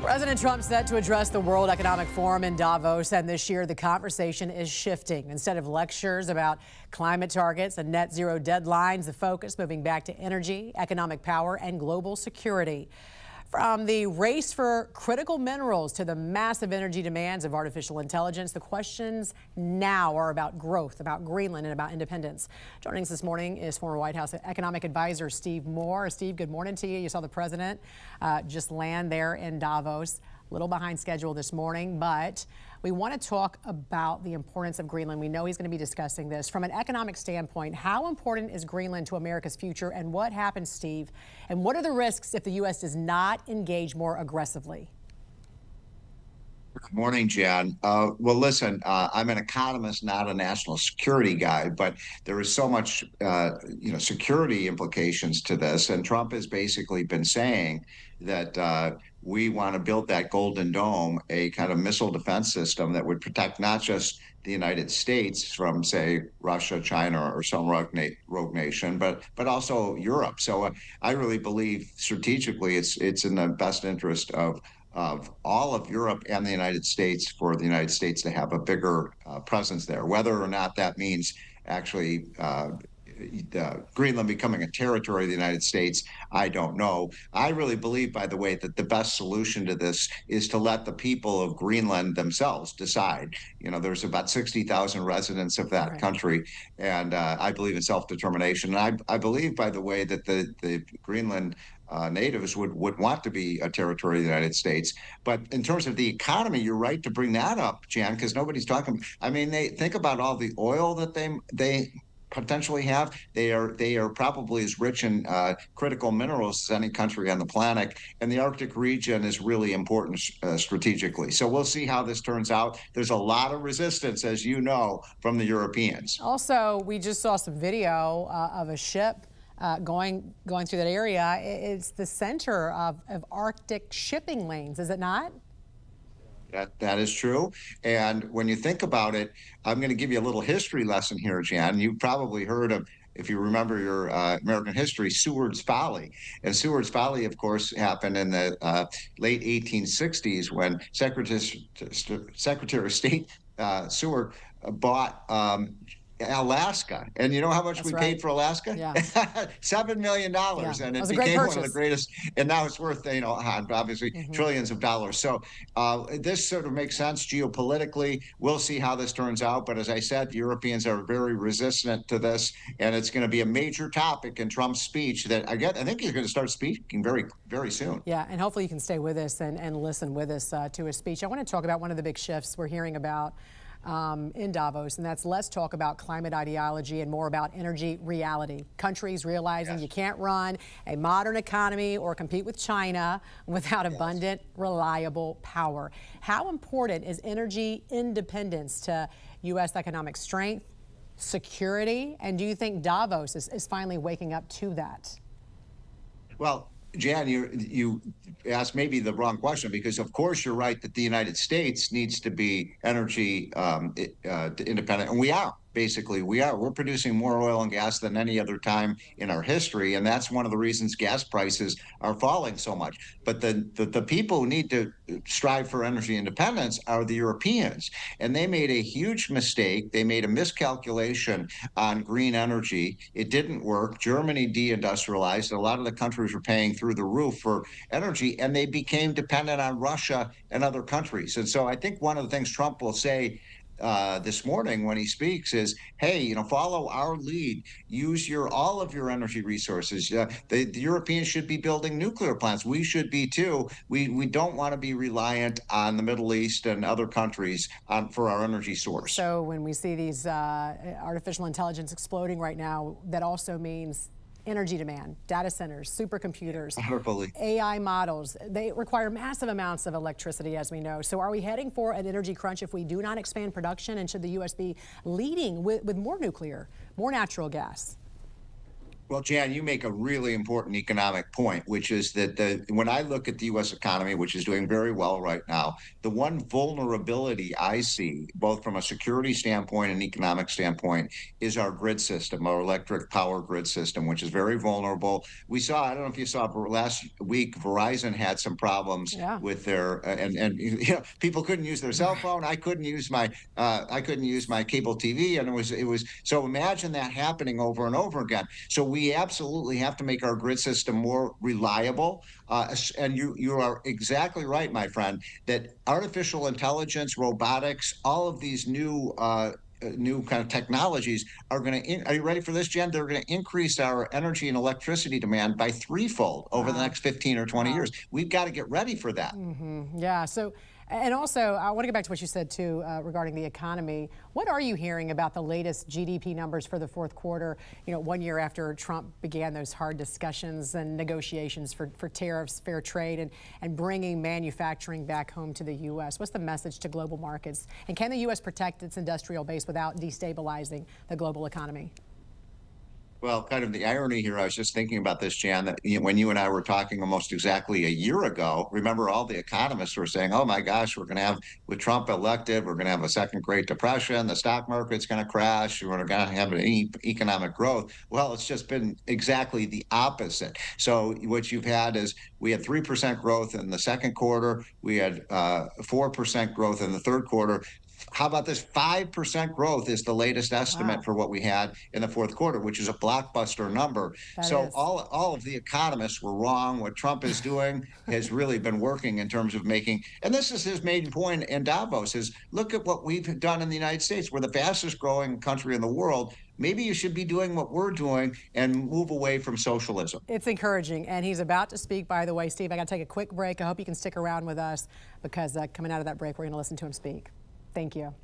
President Trump set to address the World Economic Forum in Davos, and this year the conversation is shifting. Instead of lectures about climate targets and net zero deadlines, the focus moving back to energy, economic power, and global security. From the race for critical minerals to the massive energy demands of artificial intelligence, the questions now are about growth, about Greenland, and about independence. Joining us this morning is former White House economic advisor Steve Moore. Steve, good morning to you. You saw the president just land there in Davos. A little behind schedule this morning, but we want to talk about the importance of Greenland. We know he's going to be discussing this. From an economic standpoint, how important is Greenland to America's future, and what happens, Steve? And what are the risks if the U.S. does not engage more aggressively? Good morning, Jan. Well, listen, I'm an economist, not a national security guy, but there is so much, security implications to this. And Trump has basically been saying that we want to build that Golden Dome, a kind of missile defense system that would protect not just the United States from, say, Russia, China, or some rogue nation, but also Europe. So I really believe strategically it's in the best interest of all of Europe and the United States for the United States to have a bigger presence there. Whether or not that means actually Greenland becoming a territory of the United States, I don't know. I really believe, by the way, that the best solution to this is to let the people of Greenland themselves decide. You know, there's about 60,000 residents of that country, and I believe in self-determination. And I believe, by the way, that the Greenland natives would want to be a territory of the United States. But in terms of the economy, you're right to bring that up, Jan, because nobody's talking. I mean, they think about all the oil that they potentially have. They are probably as rich in critical minerals as any country on the planet, and the Arctic region is really important strategically. So we'll see how this turns out. There's a lot of resistance, as you know, from the Europeans. Also, we just saw some video of a ship going through that area. It's the center of Arctic shipping lanes, is it not? That is true. And when you think about it, I'm going to give you a little history lesson here, Jan. You've probably heard of, if you remember your American history, Seward's Folly. And Seward's Folly, of course, happened in the late 1860s when Secretary of State Seward bought Alaska. And you know how much we paid for Alaska? Yeah. $7 million. Yeah. And it became one of the greatest. And now it's worth, obviously trillions of dollars. So this sort of makes sense geopolitically. We'll see how this turns out. But as I said, the Europeans are very resistant to this. And it's going to be a major topic in Trump's speech that I think he's going to start speaking very, very soon. Yeah. And hopefully you can stay with us and listen with us to his speech. I want to talk about one of the big shifts we're hearing about in Davos, and that's less talk about climate ideology and more about energy reality. Countries realizing you can't run a modern economy or compete with China without abundant, reliable power. How important is energy independence to U.S. economic strength, security, and do you think Davos is finally waking up to that? Well, Jan, you asked maybe the wrong question, because of course you're right that the United States needs to be energy independent, and we are. Basically, we're producing more oil and gas than any other time in our history, and that's one of the reasons gas prices are falling so much. But the people who need to strive for energy independence are the Europeans, and they made a huge mistake. They made a miscalculation on green energy. It didn't work. Germany deindustrialized. A lot of the countries were paying through the roof for energy, and they became dependent on Russia and other countries. And so I think one of the things Trump will say this morning when he speaks is, hey, follow our lead. Use all of your energy resources. The Europeans should be building nuclear plants. We should be too. We don't want to be reliant on the Middle East and other countries for our energy source. So when we see these artificial intelligence exploding right now, that also means energy demand, data centers, supercomputers, AI models. They require massive amounts of electricity, as we know. So are we heading for an energy crunch if we do not expand production? And should the U.S. be leading with more nuclear, more natural gas? Well, Jan, you make a really important economic point, which is that when I look at the U.S. economy, which is doing very well right now, the one vulnerability I see, both from a security standpoint and economic standpoint, is our grid system, our electric power grid system, which is very vulnerable. We saw, I don't know if you saw last week, Verizon had some problems Yeah. with their and people couldn't use their cell phone. I couldn't use my cable TV, and it was so imagine that happening over and over again. So we absolutely have to make our grid system more reliable. And you are exactly right, my friend, that artificial intelligence, robotics, all of these new kind of technologies are going to. Are you ready for this, Jen? They're going to increase our energy and electricity demand by threefold over the Wow. next 15 or 20 years. Wow. We've got to get ready for that. Yeah. So, and also, I want to get back to what you said too regarding the economy. What are you hearing about the latest GDP numbers for the fourth quarter? You know, 1 year after Trump began those hard discussions and negotiations for tariffs, fair trade, and bringing manufacturing back home to the U.S. What's the message to global markets? And can the U.S. protect its industrial base without destabilizing the global economy? Well, kind of the irony here, I was just thinking about this, Jan, that when you and I were talking almost exactly a year ago, remember all the economists were saying, oh my gosh, we're going to have, with Trump elected, we're going to have a second Great Depression, the stock market's going to crash, we're going to have any economic growth. Well, it's just been exactly the opposite. So what you've had is we had 3% growth in the second quarter, we had 4% growth in the third quarter. How about this? 5% growth is the latest estimate Wow, for what we had in the fourth quarter, which is a blockbuster number. that So is. all of the economists were wrong. What Trump is doing has really been working in terms of making, and this is his main point in Davos, is look at what we've done in the United States. We're the fastest growing country in the world. Maybe you should be doing what we're doing and move away from socialism. It's encouraging. And he's about to speak, by the way. Steve, I got to take a quick break. I hope you can stick around with us because coming out of that break, we're going to listen to him speak. Thank you.